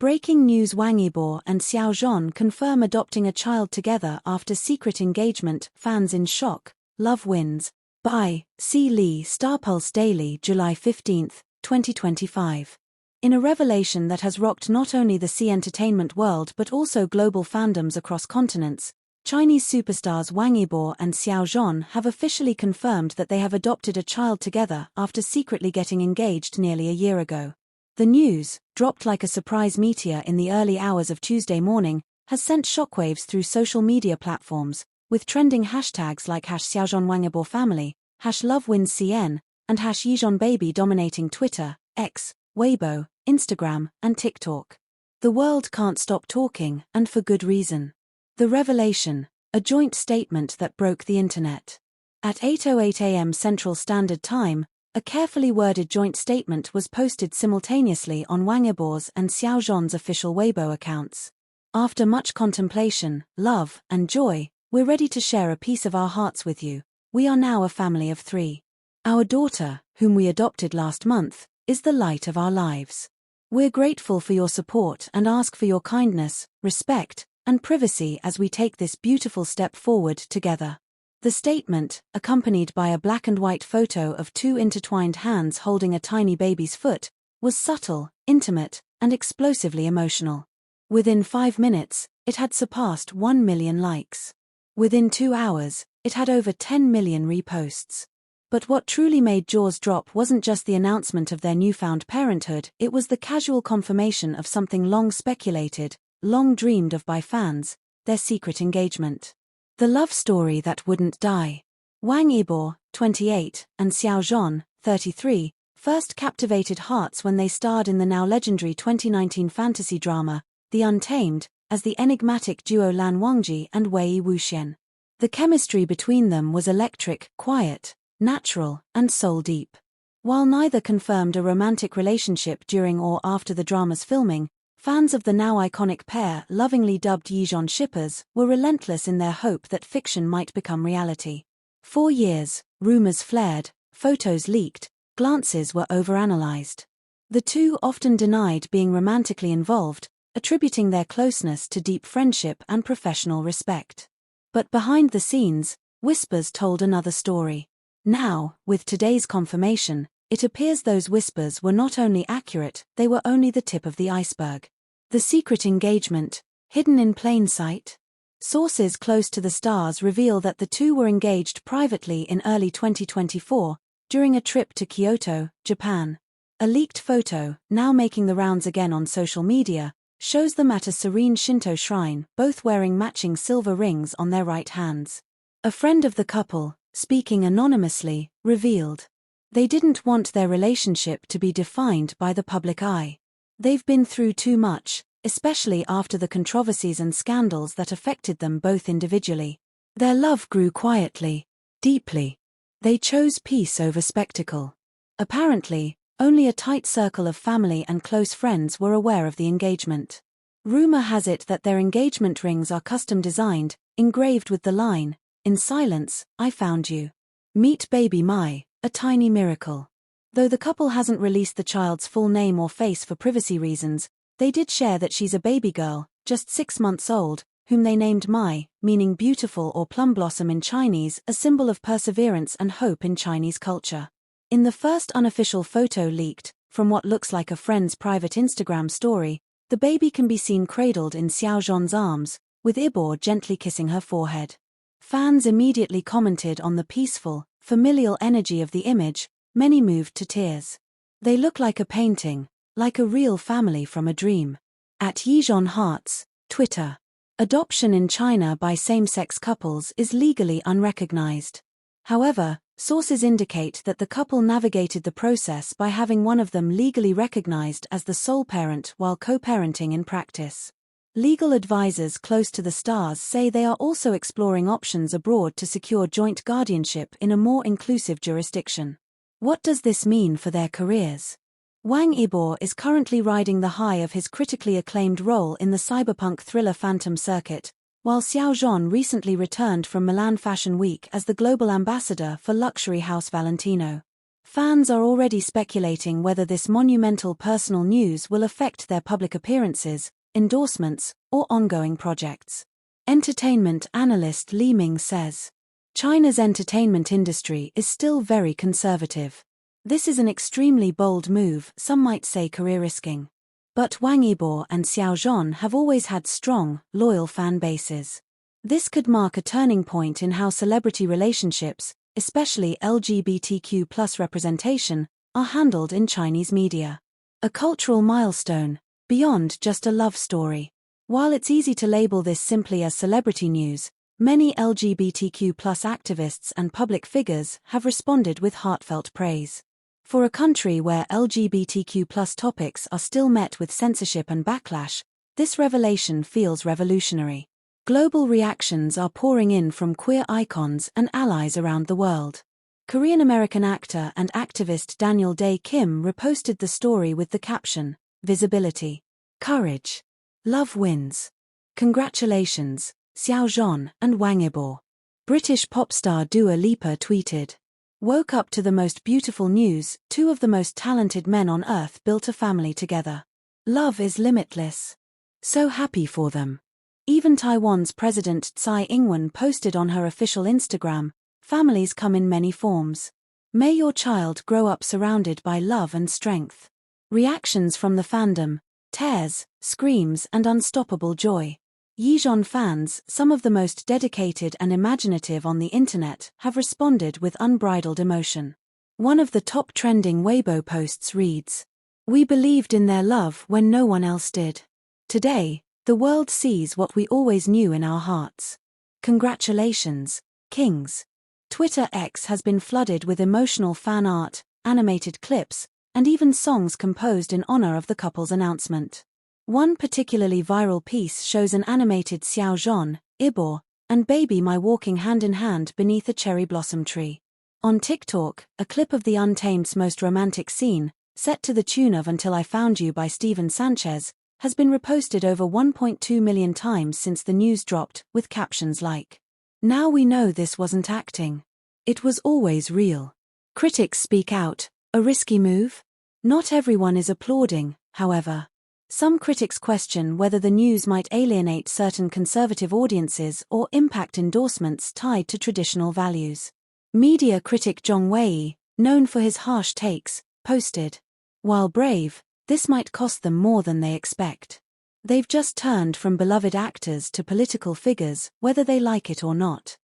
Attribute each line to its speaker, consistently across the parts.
Speaker 1: Breaking news: Wang Yibo and Xiao Zhan confirm adopting a child together after secret engagement. Fans in shock. Love wins. By C. Lee. Star Pulse Daily, July 15, 2025. In a revelation that has rocked not only the C entertainment world but also global fandoms across continents, Chinese superstars Wang Yibo and Xiao Zhan have officially confirmed that they have adopted a child together after secretly getting engaged nearly a year ago. The news, dropped like a surprise meteor in the early hours of Tuesday morning, has sent shockwaves through social media platforms, with trending hashtags like #Xiaozhan Wang Yibo family, #LoveWinsCN, and #YizhonBaby dominating Twitter, X, Weibo, Instagram, and TikTok. The world can't stop talking, and for good reason. The revelation, a joint statement that broke the internet. At 8:08 a.m. Central Standard Time, a carefully worded joint statement was posted simultaneously on Wang Yibo's and Xiao Zhan's official Weibo accounts. After much contemplation, love, and joy, we're ready to share a piece of our hearts with you. We are now a family of 3. Our daughter, whom we adopted last month, is the light of our lives. We're grateful for your support and ask for your kindness, respect, and privacy as we take this beautiful step forward together. The statement, accompanied by a black and white photo of 2 intertwined hands holding a tiny baby's foot, was subtle, intimate, and explosively emotional. Within 5 minutes, it had surpassed 1 million likes. Within 2 hours, it had over 10 million reposts. But what truly made jaws drop wasn't just the announcement of their newfound parenthood, it was the casual confirmation of something long speculated, long dreamed of by fans: their secret engagement. The love story that wouldn't die. Wang Yibo, 28, and Xiao Zhan, 33, first captivated hearts when they starred in the now legendary 2019 fantasy drama, The Untamed, as the enigmatic duo Lan Wangji and Wei Wuxian. The chemistry between them was electric, quiet, natural, and soul-deep. While neither confirmed a romantic relationship during or after the drama's filming, fans of the now iconic pair, lovingly dubbed Yizhon shippers, were relentless in their hope that fiction might become reality. For years, rumors flared, photos leaked, glances were overanalyzed. The two often denied being romantically involved, attributing their closeness to deep friendship and professional respect. But behind the scenes, whispers told another story. Now, with today's confirmation, it appears those whispers were not only accurate, they were only the tip of the iceberg. The secret engagement, hidden in plain sight? Sources close to the stars reveal that the two were engaged privately in early 2024, during a trip to Kyoto, Japan. A leaked photo, now making the rounds again on social media, shows them at a serene Shinto shrine, both wearing matching silver rings on their right hands. A friend of the couple, speaking anonymously, revealed they didn't want their relationship to be defined by the public eye. They've been through too much, especially after the controversies and scandals that affected them both individually. Their love grew quietly, deeply. They chose peace over spectacle. Apparently, only a tight circle of family and close friends were aware of the engagement. Rumor has it that their engagement rings are custom designed, engraved with the line, "In silence, I found you. Meet baby Mai, a tiny miracle." Though the couple hasn't released the child's full name or face for privacy reasons, they did share that she's a baby girl, just 6 months old, whom they named Mai, meaning beautiful or plum blossom in Chinese, a symbol of perseverance and hope in Chinese culture. In the first unofficial photo leaked, from what looks like a friend's private Instagram story, the baby can be seen cradled in Xiao Zhan's arms, with Yibo gently kissing her forehead. Fans immediately commented on the peaceful, familial energy of the image. Many moved to tears. They look like a painting, like a real family from a dream. At Yizhon Hearts, Twitter. Adoption in China by same-sex couples is legally unrecognized. However, sources indicate that the couple navigated the process by having one of them legally recognized as the sole parent while co-parenting in practice. Legal advisors close to the stars say they are also exploring options abroad to secure joint guardianship in a more inclusive jurisdiction. What does this mean for their careers? Wang Yibo is currently riding the high of his critically acclaimed role in the cyberpunk thriller Phantom Circuit, while Xiao Zhan recently returned from Milan Fashion Week as the global ambassador for luxury house Valentino. Fans are already speculating whether this monumental personal news will affect their public appearances, endorsements, or ongoing projects. Entertainment analyst Li Ming says, China's entertainment industry is still very conservative. This is an extremely bold move, some might say career-risking. But Wang Yibo and Xiao Zhan have always had strong, loyal fan bases. This could mark a turning point in how celebrity relationships, especially LGBTQ+ representation, are handled in Chinese media. A cultural milestone, beyond just a love story. While it's easy to label this simply as celebrity news, many LGBTQ+ activists and public figures have responded with heartfelt praise. For a country where LGBTQ+ topics are still met with censorship and backlash, this revelation feels revolutionary. Global reactions are pouring in from queer icons and allies around the world. Korean-American actor and activist Daniel Dae Kim reposted the story with the caption, "Visibility. Courage. Love wins. Congratulations, Xiao Zhan and Wang Yibo." British pop star Dua Lipa tweeted, "Woke up to the most beautiful news, two of the most talented men on earth built a family together. Love is limitless. So happy for them." Even Taiwan's President Tsai Ing-wen posted on her official Instagram, "Families come in many forms. May your child grow up surrounded by love and strength." Reactions from the fandom, tears, screams and unstoppable joy. Yizhon fans, some of the most dedicated and imaginative on the internet, have responded with unbridled emotion. One of the top trending Weibo posts reads, "We believed in their love when no one else did. Today, the world sees what we always knew in our hearts. Congratulations, Kings." Twitter X has been flooded with emotional fan art, animated clips, and even songs composed in honor of the couple's announcement. One particularly viral piece shows an animated Xiao Zhan, Yibo, and baby Mai walking hand-in-hand beneath a cherry blossom tree. On TikTok, a clip of the Untamed's most romantic scene, set to the tune of Until I Found You by Steven Sanchez, has been reposted over 1.2 million times since the news dropped, with captions like, "Now we know this wasn't acting. It was always real." Critics speak out, a risky move? Not everyone is applauding, however. Some critics question whether the news might alienate certain conservative audiences or impact endorsements tied to traditional values. Media critic Zhong Wei, known for his harsh takes, posted, "While brave, this might cost them more than they expect. They've just turned from beloved actors to political figures, whether they like it or not."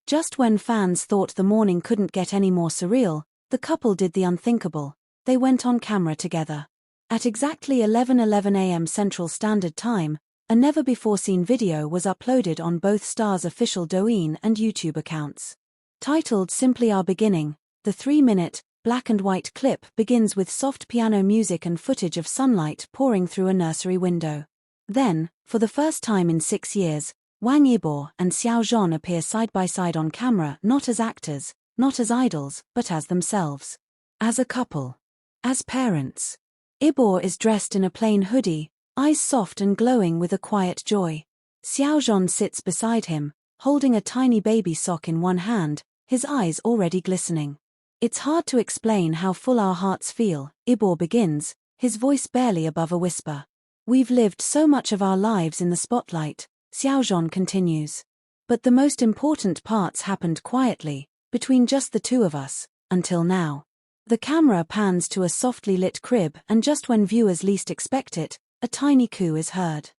Speaker 1: Just when fans thought the morning couldn't get any more surreal, the couple did the unthinkable. They went on camera together. At exactly 11:11 a.m. Central Standard Time, a never-before-seen video was uploaded on both stars' official Douyin and YouTube accounts. Titled simply Our Beginning, the 3-minute, black-and-white clip begins with soft piano music and footage of sunlight pouring through a nursery window. Then, for the first time in 6 years, Wang Yibo and Xiao Zhan appear side-by-side on camera, not as actors, not as idols, but as themselves. As a couple. As parents. Yibo is dressed in a plain hoodie, eyes soft and glowing with a quiet joy. Xiao Zhan sits beside him, holding a tiny baby sock in one hand, his eyes already glistening. "It's hard to explain how full our hearts feel," Yibo begins, his voice barely above a whisper. "We've lived so much of our lives in the spotlight," Xiao Zhan continues. "But the most important parts happened quietly, between just the two of us, until now." The camera pans to a softly lit crib and just when viewers least expect it, a tiny coo is heard.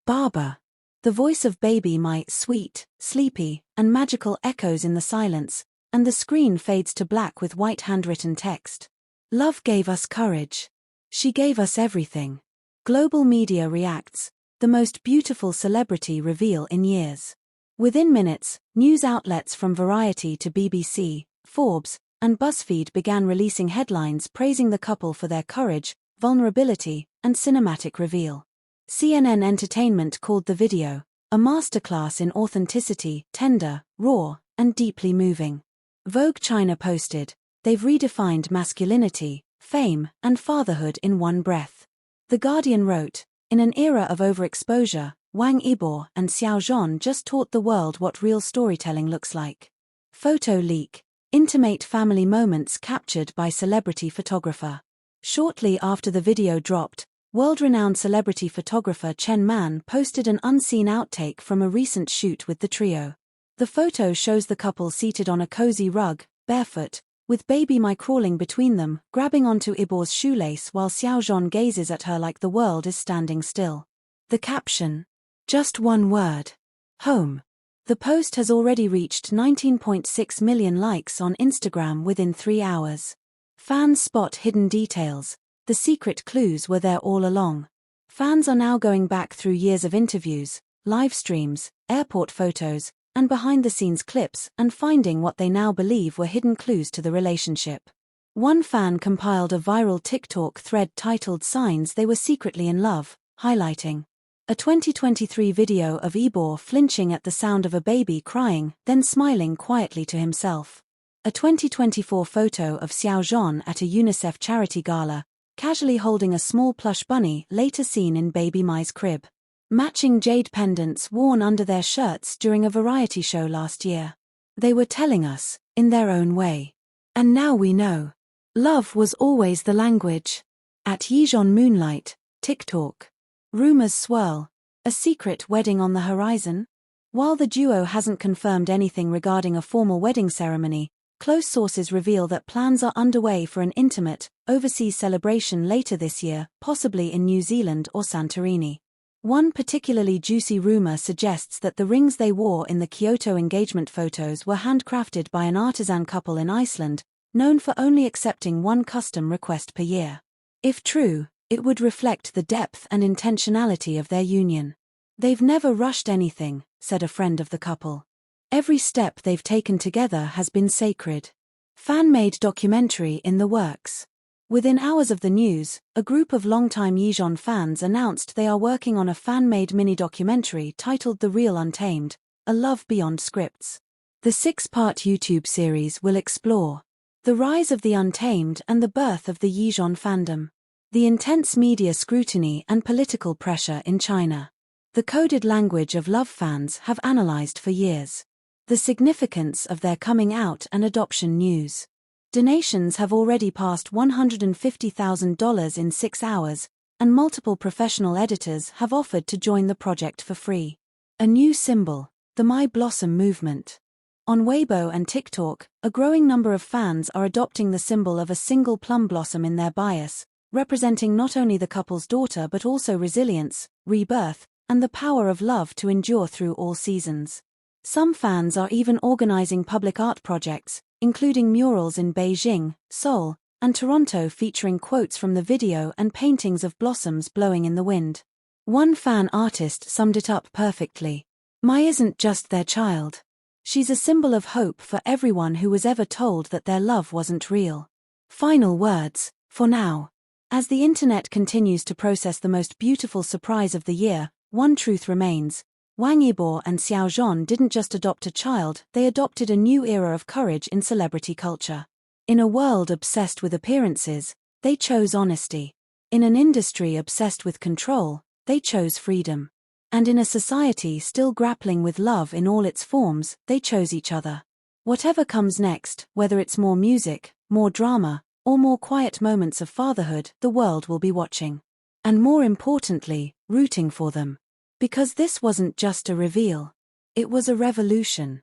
Speaker 1: "Baba." The voice of baby Mai, sweet, sleepy, and magical echoes in the silence, and the screen fades to black with white handwritten text. "Love gave us courage. She gave us everything." Global media reacts, the most beautiful celebrity reveal in years. Within minutes, news outlets from Variety to BBC, Forbes, and BuzzFeed began releasing headlines praising the couple for their courage, vulnerability, and cinematic reveal. CNN Entertainment called the video a masterclass in authenticity, tender, raw, and deeply moving. Vogue China posted, "They've redefined masculinity, fame, and fatherhood in one breath." The Guardian wrote, "In an era of overexposure, Wang Yibo and Xiao Zhan just taught the world what real storytelling looks like." Photo leak. Intimate family moments captured by celebrity photographer. Shortly after the video dropped, world-renowned celebrity photographer Chen Man posted an unseen outtake from a recent shoot with the trio. The photo shows the couple seated on a cozy rug, barefoot, with baby Mai crawling between them, grabbing onto Yibo's shoelace while Xiao Zhan gazes at her like the world is standing still. The caption: just one word. Home. The post has already reached 19.6 million likes on Instagram within 3 hours. Fans spot hidden details. The secret clues were there all along. Fans are now going back through years of interviews, live streams, airport photos, and behind-the-scenes clips and finding what they now believe were hidden clues to the relationship. One fan compiled a viral TikTok thread titled "Signs They Were Secretly in Love," highlighting a 2023 video of Yibo flinching at the sound of a baby crying, then smiling quietly to himself. A 2024 photo of Xiao Zhan at a UNICEF charity gala, casually holding a small plush bunny later seen in baby Mai's crib. Matching jade pendants worn under their shirts during a variety show last year. They were telling us, in their own way. And now we know. Love was always the language. At Yijon Moonlight, TikTok. Rumors swirl. A secret wedding on the horizon? While the duo hasn't confirmed anything regarding a formal wedding ceremony, close sources reveal that plans are underway for an intimate, overseas celebration later this year, possibly in New Zealand or Santorini. One particularly juicy rumor suggests that the rings they wore in the Kyoto engagement photos were handcrafted by an artisan couple in Iceland, known for only accepting one custom request per year. If true, it would reflect the depth and intentionality of their union. "They've never rushed anything," said a friend of the couple. "Every step they've taken together has been sacred." Fan-made documentary in the works. Within hours of the news, a group of longtime Yijon fans announced they are working on a fan-made mini-documentary titled The Real Untamed, A Love Beyond Scripts. The 6-part YouTube series will explore the rise of the Untamed and the birth of the Yijon fandom, the intense media scrutiny and political pressure in China, the coded language of love fans have analyzed for years, the significance of their coming out and adoption news. Donations have already passed $150,000 in 6 hours, and multiple professional editors have offered to join the project for free. A new symbol, the My Blossom movement. On Weibo and TikTok, a growing number of fans are adopting the symbol of a single plum blossom in their bias, representing not only the couple's daughter but also resilience, rebirth, and the power of love to endure through all seasons. Some fans are even organizing public art projects, including murals in Beijing, Seoul, and Toronto featuring quotes from the video and paintings of blossoms blowing in the wind. One fan artist summed it up perfectly. "Mai isn't just their child. She's a symbol of hope for everyone who was ever told that their love wasn't real." Final words, for now. As the internet continues to process the most beautiful surprise of the year, one truth remains. Wang Yibo and Xiao Zhan didn't just adopt a child, they adopted a new era of courage in celebrity culture. In a world obsessed with appearances, they chose honesty. In an industry obsessed with control, they chose freedom. And in a society still grappling with love in all its forms, they chose each other. Whatever comes next, whether it's more music, more drama, or more quiet moments of fatherhood, the world will be watching. And more importantly, rooting for them. Because this wasn't just a reveal. It was a revolution.